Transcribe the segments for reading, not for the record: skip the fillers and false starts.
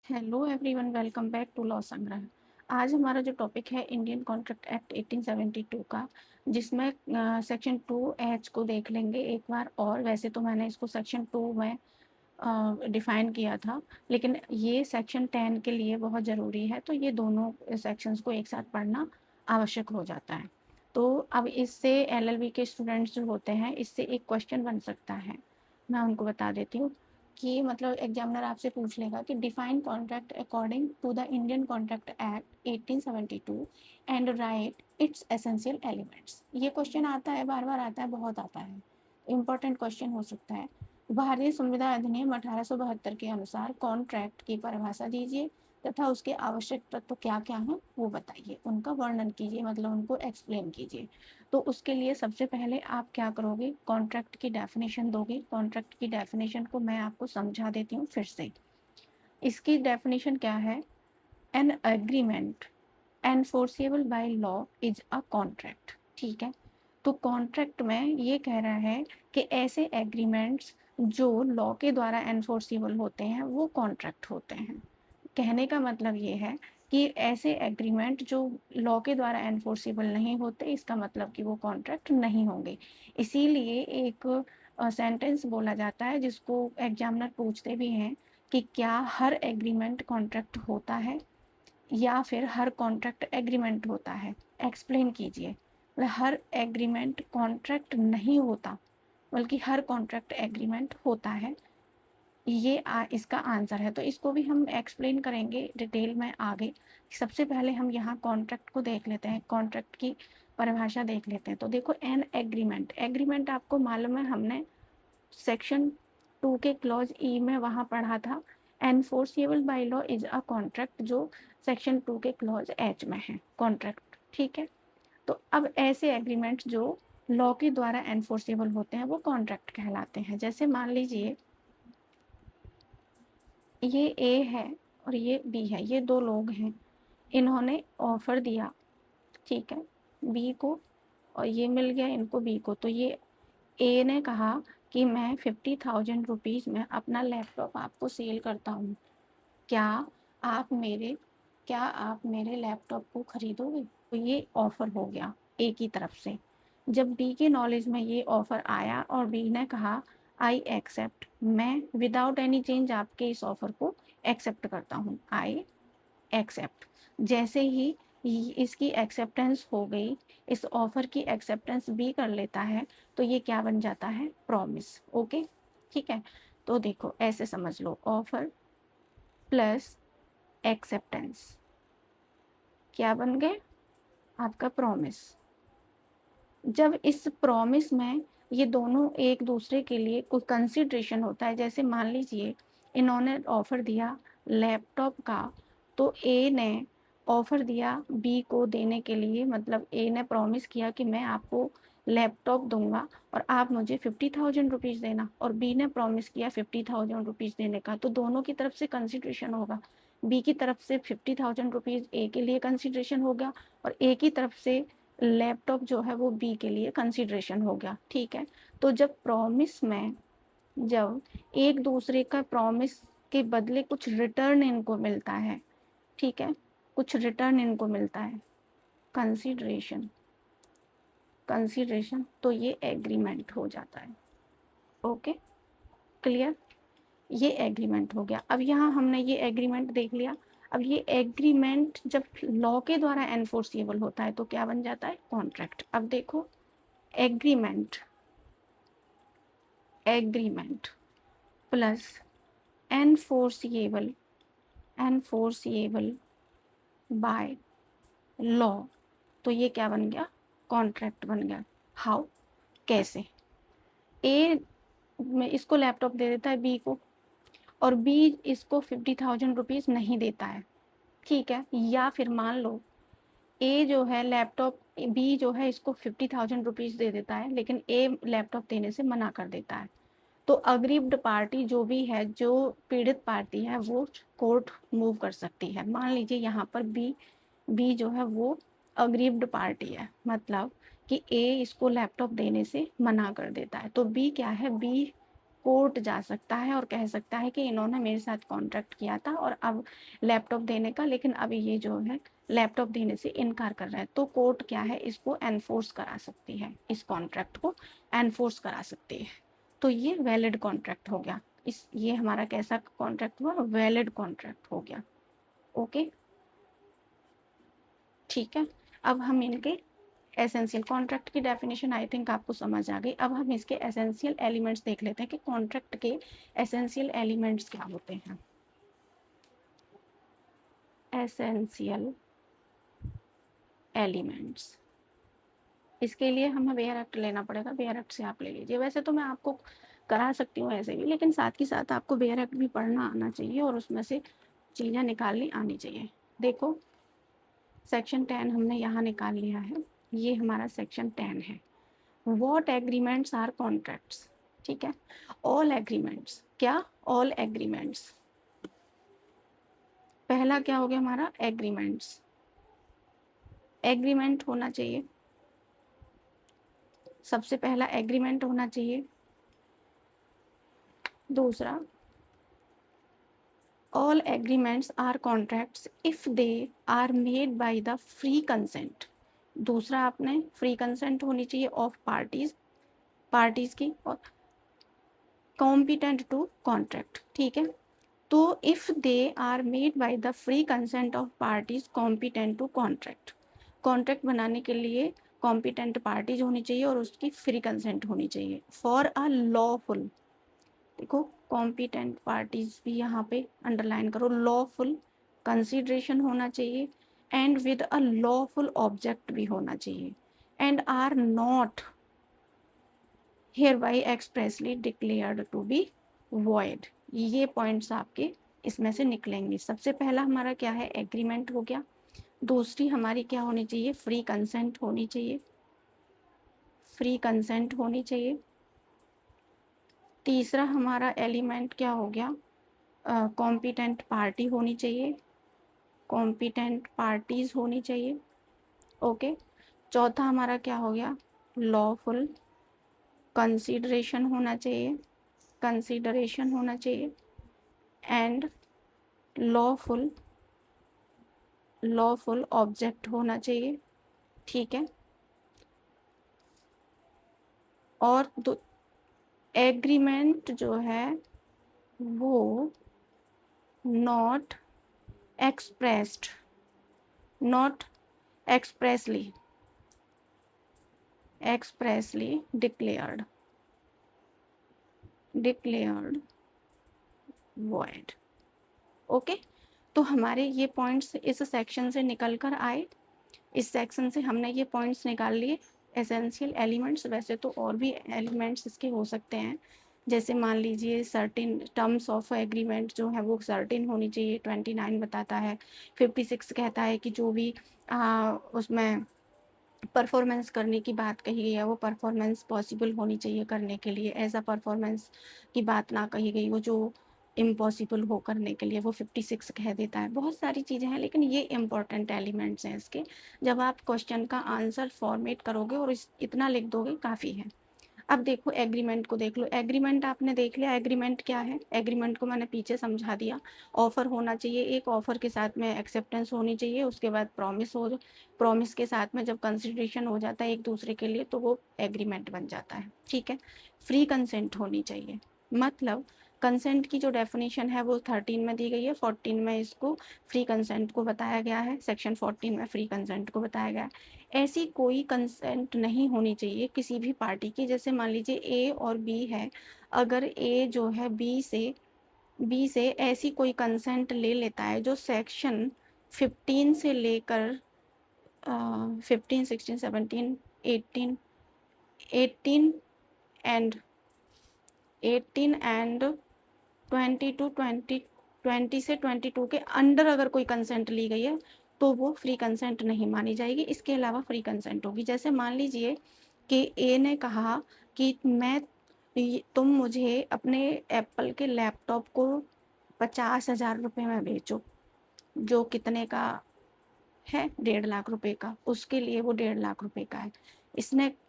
Hello everyone, welcome back to law Sangrah. आज हमारा जो टॉपिक है इंडियन कॉन्ट्रैक्ट एक्ट 1872 का, जिसमें सेक्शन 2H को देख लेंगे एक बार। और वैसे तो मैंने इसको सेक्शन 2 में डिफ़ाइन किया था, लेकिन ये सेक्शन 10 के लिए बहुत ज़रूरी है, तो ये दोनों सेक्शंस को एक साथ पढ़ना आवश्यक हो जाता है। तो अब इससे एलएलबी के स्टूडेंट्स जो होते हैं, इससे एक क्वेश्चन बन सकता है। मैं उनको बता देती हूँ कि मतलब एग्जामिनर आपसे पूछ लेगा कि define contract according to the Indian Contract Act 1872 and write its essential elements. ये क्वेश्चन आता है, बार बार आता है, बहुत आता है, इम्पोर्टेंट क्वेश्चन हो सकता है। भारतीय संविधान अधिनियम 1872 के अनुसार कॉन्ट्रैक्ट की परिभाषा दीजिए तथा उसके आवश्यक तत्व क्या क्या हैं वो बताइए, उनका वर्णन कीजिए, मतलब उनको एक्सप्लेन कीजिए। तो उसके लिए सबसे पहले आप क्या करोगे, कॉन्ट्रैक्ट की डेफिनेशन दोगे। कॉन्ट्रैक्ट की डेफिनेशन को मैं आपको समझा देती हूँ फिर से। इसकी डेफिनेशन क्या है? An agreement enforceable by law is a contract. ठीक है, तो कॉन्ट्रैक्ट में ये कह रहा है कि ऐसे एग्रीमेंट्स जो लॉ के द्वारा एनफोर्सेबल होते हैं वो कॉन्ट्रैक्ट होते हैं। कहने का मतलब ये है कि ऐसे एग्रीमेंट जो लॉ के द्वारा एनफोर्सेबल नहीं होते, इसका मतलब कि वो कॉन्ट्रैक्ट नहीं होंगे। इसीलिए एक सेंटेंस बोला जाता है जिसको एग्जामिनर पूछते भी हैं कि क्या हर एग्रीमेंट कॉन्ट्रैक्ट होता है या फिर हर कॉन्ट्रैक्ट एग्रीमेंट होता है। एक्सप्लेन कीजिए। मतलब हर एग्रीमेंट कॉन्ट्रैक्ट नहीं होता, बल्कि हर कॉन्ट्रैक्ट एग्रीमेंट होता है। ये इसका आंसर है। तो इसको भी हम एक्सप्लेन करेंगे डिटेल में आगे। सबसे पहले हम यहाँ कॉन्ट्रैक्ट को देख लेते हैं, कॉन्ट्रैक्ट की परिभाषा देख लेते हैं। तो देखो, एन एग्रीमेंट, एग्रीमेंट आपको मालूम है, हमने सेक्शन 2 के क्लॉज ई में वहाँ पढ़ा था। Enforceable by law is a contract, जो सेक्शन 2 के क्लॉज एच में है कॉन्ट्रैक्ट। ठीक है, तो अब ऐसे एग्रीमेंट जो लॉ के द्वारा एनफोर्सेबल होते हैं वो कॉन्ट्रैक्ट कहलाते हैं। जैसे मान लीजिए ये ए है और ये बी है, ये दो लोग हैं, इन्होंने ऑफर दिया, ठीक है, बी को, और ये मिल गया इनको बी को। तो ये ए ने कहा कि मैं 50,000 रुपीज़ में अपना लैपटॉप आपको सेल करता हूँ, क्या आप मेरे क्या आप मेरे लैपटॉप को खरीदोगे? तो ये ऑफर हो गया ए की तरफ से। जब बी के नॉलेज में ये ऑफर आया और बी ने कहा आई एक्सेप्ट, मैं विदाउट एनी चेंज आपके इस ऑफर को एक्सेप्ट करता हूँ, आई एक्सेप्ट। जैसे ही इसकी एक्सेप्टेंस हो गई, इस ऑफर की एक्सेप्टेंस बी कर लेता है, तो ये क्या बन जाता है? प्रॉमिस। ओके, ठीक है। तो देखो, ऐसे समझ लो, ऑफर प्लस एक्सेप्टेंस क्या बन गए? आपका प्रॉमिस। जब इस प्रॉमिस में ये दोनों एक दूसरे के लिए कुछ कंसिड्रेशन होता है, जैसे मान लीजिए इन्होंने ऑफर दिया लैपटॉप का, तो ए ने ऑफर दिया बी को देने के लिए, मतलब ए ने प्रॉमिस किया कि मैं आपको लैपटॉप दूंगा और आप मुझे 50,000 रुपीज़ देना, और बी ने प्रॉमिस किया 50,000 रुपीज़ देने का। तो दोनों की तरफ से कंसिड्रेशन होगा। बी की तरफ से 50,000 रुपीज़ ए के लिए कंसिड्रेशन होगा, और ए की तरफ से लैपटॉप जो है वो बी के लिए कंसिडरेशन हो गया। ठीक है, तो जब प्रॉमिस में, जब एक दूसरे का प्रॉमिस के बदले कुछ रिटर्न इनको मिलता है, ठीक है, कुछ रिटर्न इनको मिलता है, कंसिडरेशन, कंसिडरेशन, तो ये एग्रीमेंट हो जाता है। Okay, clear? ये एग्रीमेंट हो गया। अब यहाँ हमने ये एग्रीमेंट देख लिया। अब ये एग्रीमेंट जब लॉ के द्वारा एनफोर्सेबल होता है तो क्या बन जाता है? कॉन्ट्रैक्ट। अब देखो, agreement, agreement plus enforceable, enforceable by law, तो ये क्या बन गया? कॉन्ट्रैक्ट बन गया। हाउ? कैसे? ए में इसको लैपटॉप दे देता है बी को, और बी इसको 50,000 रुपीज़ नहीं देता है, ठीक है। या फिर मान लो ए जो है लैपटॉप, बी जो है इसको 50,000 रुपीज़ दे देता है, लेकिन ए लैपटॉप देने से मना कर देता है। तो अग्रीव्ड पार्टी जो भी है, जो पीड़ित पार्टी है, वो कोर्ट मूव कर सकती है। मान लीजिए यहाँ पर बी जो है वो अग्रीव्ड पार्टी है, मतलब कि ए इसको लैपटॉप देने से मना कर देता है, तो बी क्या है? बी कोर्ट जा सकता है और कह सकता है कि इन्होंने मेरे साथ कॉन्ट्रैक्ट किया था और अब लैपटॉप देने का, लेकिन अभी ये जो है लैपटॉप देने से इनकार कर रहा है, तो कोर्ट क्या है, इसको एनफोर्स करा सकती है, इस कॉन्ट्रैक्ट को एनफोर्स करा सकती है। तो ये वैलिड कॉन्ट्रैक्ट हो गया। ये हमारा कैसा कॉन्ट्रैक्ट हुआ, वैलिड कॉन्ट्रैक्ट हो गया। ओके, ठीक है। अब हम इनके एसेंशियल कॉन्ट्रैक्ट की डेफिनेशन आई थिंक आपको समझ आ गई। अब हम इसके एसेंशियल एलिमेंट्स देख लेते हैं कि कॉन्ट्रैक्ट के एसेंशियल एलिमेंट्स क्या होते हैं। एसेंशियल एलिमेंट्स, इसके लिए हमें वेयर एक्ट लेना पड़ेगा। वेयर एक्ट से आप ले लीजिए। वैसे तो मैं आपको करा सकती हूँ ऐसे भी, लेकिन साथ ही साथ आपको वेयर एक्ट भी पढ़ना आना चाहिए और उसमें से चीज़ें निकालनी आनी चाहिए। देखो, सेक्शन 10 हमने यहाँ निकाल लिया है, ये हमारा सेक्शन 10 है। वॉट एग्रीमेंट्स आर कॉन्ट्रैक्ट्स, ठीक है। ऑल एग्रीमेंट्स, क्या, ऑल एग्रीमेंट्स। पहला क्या हो गया हमारा, एग्रीमेंट्स। एग्रीमेंट होना चाहिए, सबसे पहला एग्रीमेंट होना चाहिए। दूसरा, all agreements are contracts if they are made by the free consent. दूसरा, आपने फ्री कंसेंट होनी चाहिए ऑफ पार्टीज की, और कॉम्पिटेंट टू कॉन्ट्रैक्ट, ठीक है। तो if they are made by the free consent of parties competent to contract, contract बनाने के लिए कॉम्पिटेंट पार्टीज होनी चाहिए और उसकी फ्री कंसेंट होनी चाहिए। फॉर अ लॉफुल, देखो कॉम्पिटेंट पार्टीज भी यहाँ पे अंडरलाइन करो, लॉफुल कंसिडरेशन होना चाहिए and with a lawful object भी होना चाहिए, and are not hereby expressly declared to be void। ये पॉइंट्स आपके इसमें से निकलेंगे। सबसे पहला हमारा क्या है, एग्रीमेंट हो गया। दूसरी हमारी क्या होनी चाहिए, फ्री कंसेंट होनी चाहिए, फ्री कंसेंट होनी चाहिए। तीसरा हमारा एलिमेंट क्या हो गया, कॉम्पिटेंट पार्टी होनी चाहिए, कॉम्पिटेंट पार्टीज होनी चाहिए। ओके, चौथा हमारा क्या हो गया, लॉफुल कंसिडरेशन होना चाहिए, कंसिडरेशन होना चाहिए, एंड लॉफुल ऑब्जेक्ट होना चाहिए, ठीक है। और एग्रीमेंट जो है वो not expressed, not expressly declared void. Okay, तो हमारे ये पॉइंट्स इस सेक्शन से निकल कर आए। इस सेक्शन से हमने ये पॉइंट्स निकाल लिए, एसेंशियल एलिमेंट्स। वैसे तो और भी एलिमेंट्स इसके हो सकते हैं, जैसे मान लीजिए सर्टेन टर्म्स ऑफ एग्रीमेंट जो है वो सर्टेन होनी चाहिए, 29 बताता है। 56 कहता है कि जो भी उसमें परफॉर्मेंस करने की बात कही गई है वो परफॉर्मेंस पॉसिबल होनी चाहिए करने के लिए, ऐसा परफॉर्मेंस की बात ना कही गई वो जो इम्पॉसिबल हो करने के लिए, वो 56 कह देता है। बहुत सारी चीज़ें हैं, लेकिन ये इंपॉर्टेंट एलिमेंट्स हैं इसके। जब आप क्वेश्चन का आंसर फॉर्मेट करोगे और इतना लिख दोगे काफ़ी है। अब देखो एग्रीमेंट को देख लो। एग्रीमेंट आपने देख लिया, एग्रीमेंट क्या है, एग्रीमेंट को मैंने पीछे समझा दिया। ऑफर होना चाहिए, एक ऑफर के साथ में एक्सेप्टेंस होनी चाहिए, उसके बाद प्रॉमिस के साथ में जब कंसिडरेशन हो जाता है एक दूसरे के लिए तो वो एग्रीमेंट बन जाता है, ठीक है। फ्री कंसेंट होनी चाहिए, मतलब कंसेंट की जो डेफिनेशन है वो 13 में दी गई है, 14 में इसको फ्री कंसेंट को बताया गया है, सेक्शन 14 में फ्री कंसेंट को बताया गया है। ऐसी कोई कंसेंट नहीं होनी चाहिए किसी भी पार्टी की, जैसे मान लीजिए ए और बी है, अगर ए जो है बी से ऐसी कोई कंसेंट ले लेता है जो सेक्शन 15 से लेकर 15, 16, 17, 18 एंड 20 से 22 के अंडर अगर कोई कंसेंट ली गई है तो वो फ्री कंसेंट नहीं मानी जाएगी, इसके अलावा फ्री कंसेंट होगी। जैसे मान लीजिए कि ए ने कहा कि तुम मुझे अपने एप्पल के लैपटॉप को 50,000 रुपये में बेचो, जो कितने का है, 1.5 लाख रुपए का, उसके लिए वो 1.5 लाख रुपए का है।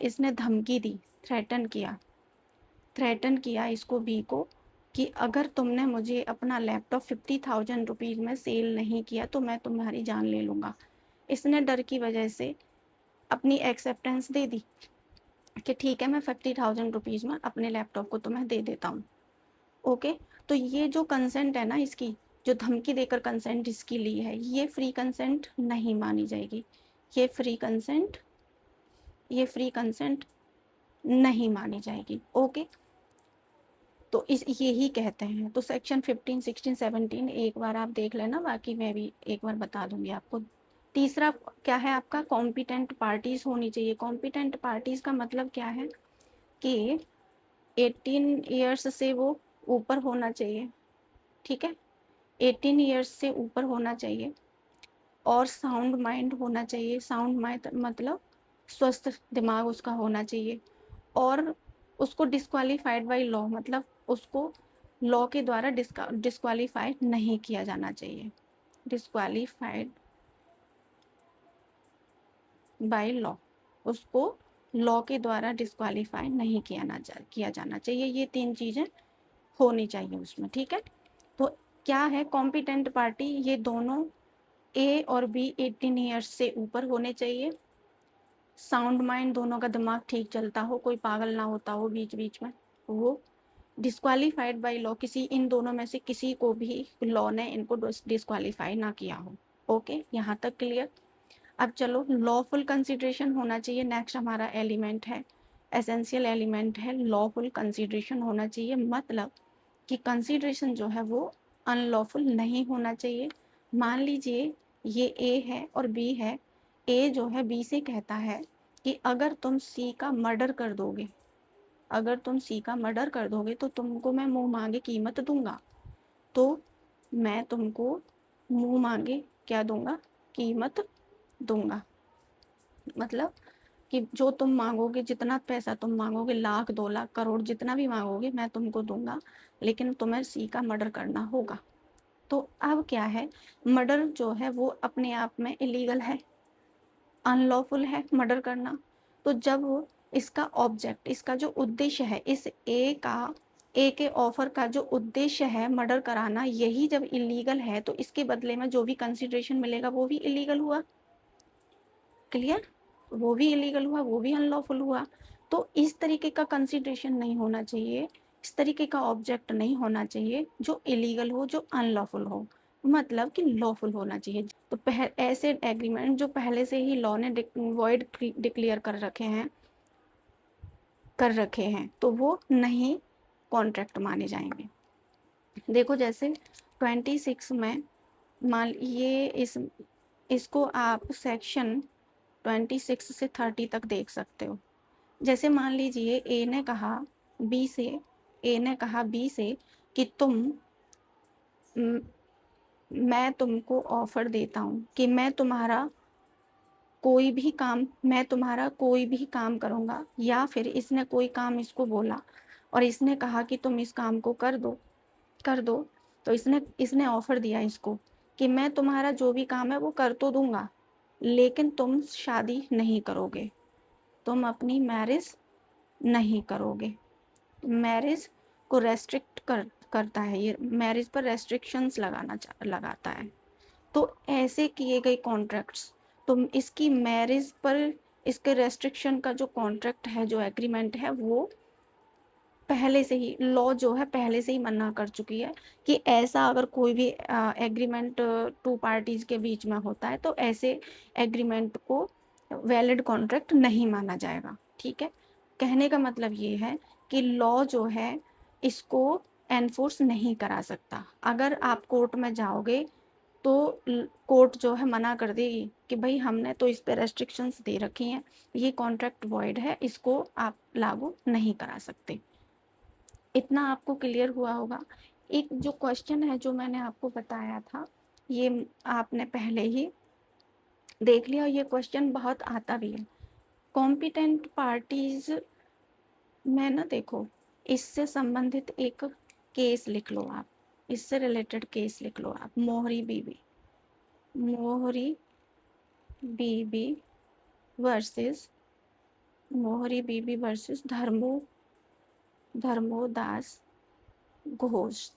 इसने धमकी दी, थ्रेटन किया, थ्रेटन किया इसको बी को कि अगर तुमने मुझे अपना लैपटॉप 50,000 रुपीज़ में सेल नहीं किया तो मैं तुम्हारी जान ले लूँगा। इसने डर की वजह से अपनी एक्सेप्टेंस दे दी कि ठीक है, मैं 50,000 रुपीज़ में अपने लैपटॉप को तुम्हें दे देता हूँ। ओके, तो ये जो कंसेंट है ना इसकी, जो धमकी देकर कंसेंट इसकी ली है, ये फ्री कंसेंट नहीं मानी जाएगी। ये फ्री कंसेंट नहीं मानी जाएगी। ओके, तो इस यही कहते हैं। तो सेक्शन 15, 16, 17 एक बार आप देख लेना, बाकी मैं भी एक बार बता दूंगी आपको। तीसरा क्या है आपका, कॉम्पिटेंट पार्टीज होनी चाहिए। कॉम्पिटेंट पार्टीज का मतलब क्या है कि 18 ईयर्स से वो ऊपर होना चाहिए, ठीक है, 18 ईयर्स से ऊपर होना चाहिए, और साउंड माइंड होना चाहिए। साउंड माइंड मतलब स्वस्थ दिमाग उसका होना चाहिए, और उसको डिस्क्वालीफाइड बाय लॉ मतलब उसको लॉ के द्वारा डिस्क्वालीफाइड नहीं किया जाना चाहिए। डिस्क्वालीफाइड बाय लॉ, उसको लॉ के द्वारा डिस्क्वालीफाई नहीं किया जाना चाहिए। ये 3 चीज़ें होनी चाहिए उसमें, ठीक है। तो क्या है कॉम्पिटेंट पार्टी, ये दोनों ए और बी 18 ईयर्स से ऊपर होने चाहिए। साउंड माइंड, दोनों का दिमाग ठीक चलता हो, कोई पागल ना होता हो बीच बीच में। वो डिस्क्वालीफाइड बाय लॉ, किसी इन दोनों में से किसी को भी लॉ ने इनको डिस्क्वालीफाई ना किया हो। ओके, यहाँ तक क्लियर। अब चलो, लॉफुल कंसिडरेशन होना चाहिए। नेक्स्ट हमारा एलिमेंट है, एसेंशियल एलिमेंट है, लॉफुल कंसिडरेशन होना चाहिए। मतलब कि कंसिडरेशन जो है वो अनलॉफुल नहीं होना चाहिए। मान लीजिए ये ए है और बी है। ए जो है बी से कहता है कि अगर तुम सी का मर्डर कर दोगे, अगर तुम सी का मर्डर कर दोगे तो तुमको मैं मुंह मांगे कीमत दूंगा। तो मैं तुमको मुंह मांगे क्या दूंगा, कीमत दूंगा। मतलब कि जो तुम मांगोगे, जितना पैसा तुम मांगोगे, लाख 2 लाख करोड़ जितना भी मांगोगे मैं तुमको दूंगा, लेकिन तुम्हें सी का मर्डर करना होगा। तो अब क्या है, मर्डर जो है वो अपने आप में इलीगल है, अनलॉफुल है मर्डर करना। तो जब इसका ऑब्जेक्ट, इसका जो उद्देश्य है, इस ए के ऑफर का जो उद्देश्य है मर्डर कराना, यही जब इलीगल है तो इसके बदले में जो भी कंसिडरेशन मिलेगा वो भी इलीगल हुआ। क्लियर, वो भी इलीगल हुआ, वो भी अनलॉफुल हुआ। तो इस तरीके का कंसिडरेशन नहीं होना चाहिए, इस तरीके का ऑब्जेक्ट नहीं होना चाहिए जो इलीगल हो, जो अनलॉफुल हो। मतलब कि लॉफुल होना चाहिए। तो ऐसे एग्रीमेंट जो पहले से ही लॉ ने वॉइड डिक्लेयर कर रखे हैं तो वो नहीं कॉन्ट्रैक्ट माने जाएंगे। देखो जैसे 26 में, मान ये इसको आप सेक्शन 26 से 30 तक देख सकते हो। जैसे मान लीजिए ए ने कहा बी से कि मैं तुमको ऑफर देता हूँ कि मैं तुम्हारा कोई भी काम करूँगा, या फिर इसने कोई काम इसको बोला और इसने कहा कि तुम इस काम को कर दो। तो इसने ऑफर दिया इसको कि मैं तुम्हारा जो भी काम है वो कर तो दूंगा, लेकिन तुम शादी नहीं करोगे, तुम अपनी मैरिज नहीं करोगे। मैरिज को रेस्ट्रिक्ट करता है, ये मैरिज पर रेस्ट्रिक्शंस लगाता है। तो ऐसे किए गए कॉन्ट्रैक्ट्स, तो इसकी मैरिज पर इसके रेस्ट्रिक्शन का जो कॉन्ट्रैक्ट है, जो एग्रीमेंट है, वो पहले से ही लॉ जो है पहले से ही मना कर चुकी है कि ऐसा अगर कोई भी एग्रीमेंट 2 पार्टीज के बीच में होता है तो ऐसे एग्रीमेंट को वैलिड कॉन्ट्रैक्ट नहीं माना जाएगा। ठीक है, कहने का मतलब ये है कि लॉ जो है इसको एनफोर्स नहीं करा सकता। अगर आप कोर्ट में जाओगे तो कोर्ट जो है मना कर देगी कि भाई हमने तो इस पे रेस्ट्रिक्शंस दे रखी हैं, ये कॉन्ट्रैक्ट वॉइड है, इसको आप लागू नहीं करा सकते। इतना आपको क्लियर हुआ होगा। एक जो क्वेश्चन है जो मैंने आपको बताया था, ये आपने पहले ही देख लिया, और ये क्वेश्चन बहुत आता भी है। कॉम्पिटेंट पार्टीज में ना, देखो इससे संबंधित एक केस लिख लो आप, इससे रिलेटेड केस लिख लो आप, मोहरी बीबी वर्सेस मोहरी बीबी वर्सेस धर्मू धर्मोदास घोष,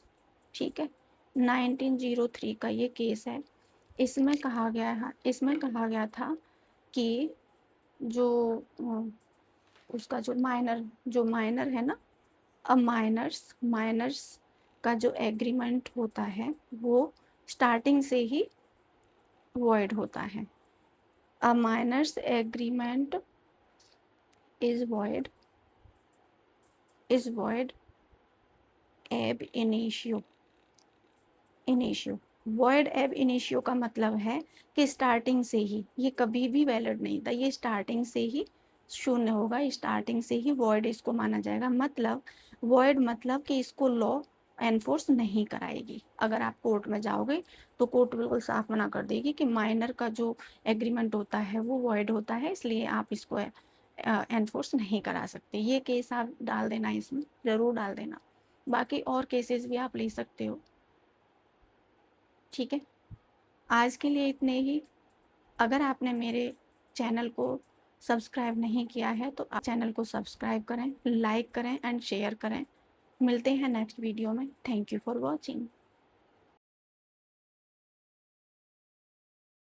ठीक है। 1903 का ये केस है। इसमें कहा गया था कि जो उसका जो माइनर है ना, अब माइनर्स का जो एग्रीमेंट होता है वो स्टार्टिंग से ही वॉइड होता है। A minor's agreement is void ab initio. Void ab initio का मतलब है कि स्टार्टिंग से ही ये कभी भी वैलिड नहीं था, ये स्टार्टिंग से ही शून्य होगा, स्टार्टिंग से ही वॉइड इसको माना जाएगा। मतलब वॉइड मतलब कि इसको लॉ एनफोर्स नहीं कराएगी। अगर आप कोर्ट में जाओगे तो कोर्ट बिल्कुल साफ मना कर देगी कि माइनर का जो एग्रीमेंट होता है वो वॉइड होता है, इसलिए आप इसको एनफोर्स नहीं करा सकते। ये केस आप डाल देना, इसमें ज़रूर डाल देना। बाकी और केसेस भी आप ले सकते हो, ठीक है। आज के लिए इतने ही। अगर आपने मेरे चैनल को सब्सक्राइब नहीं किया है तो आप चैनल को सब्सक्राइब करें, लाइक करें एंड शेयर करें। मिलते हैं नेक्स्ट वीडियो में। Thank you for watching.